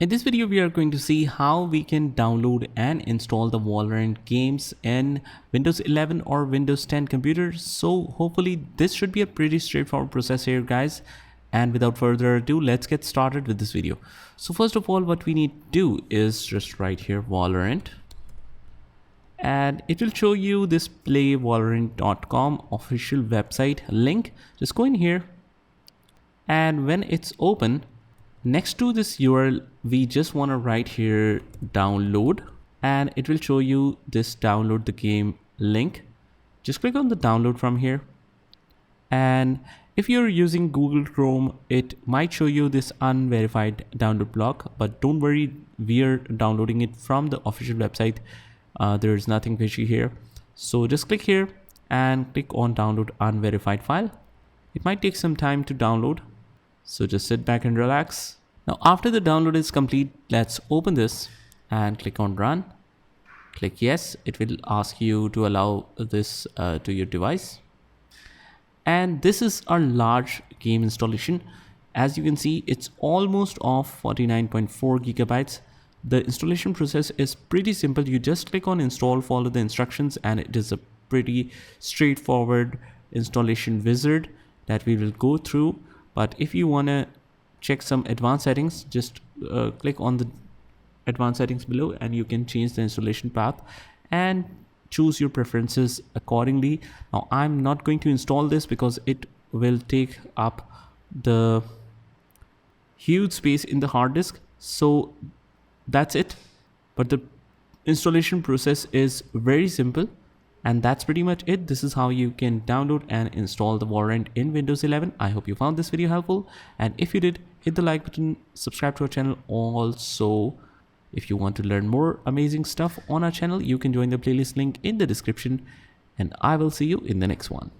In this video, we are going to see how we can download and install the Valorant games in Windows 11 or Windows 10 computers. So hopefully this should be a pretty straightforward process here, guys. And without further ado, let's get started with this video. So first of all, what we need to do is just write here Valorant. And it will show you this playvalorant.com official website link. Just go in here. And when it's open, next to this URL, we just want to write here download, and it will show you this download the game link. Just click on the download from here. And if you're using Google Chrome, it might show you this unverified download block, but don't worry, we are downloading it from the official website. There is nothing fishy here. So just click here and click on download unverified file. It might take some time to download. So just sit back and relax. Now, after the download is complete, let's open this and click on run. Click yes. It will ask you to allow this to your device. And this is our large game installation. As you can see, it's almost of 49.4 gigabytes. The installation process is pretty simple. You just click on install, follow the instructions, and it is a pretty straightforward installation wizard that we will go through. But if you want to check some advanced settings, just click on the advanced settings below and you can change the installation path and choose your preferences accordingly. Now, I'm not going to install this because it will take up the huge space in the hard disk. So that's it. But the installation process is very simple. And that's pretty much it. This is how you can download and install the Valorant in Windows 11. I hope you found this video helpful. And if you did, hit the like button, subscribe to our channel. Also, if you want to learn more amazing stuff on our channel, you can join the playlist link in the description. And I will see you in the next one.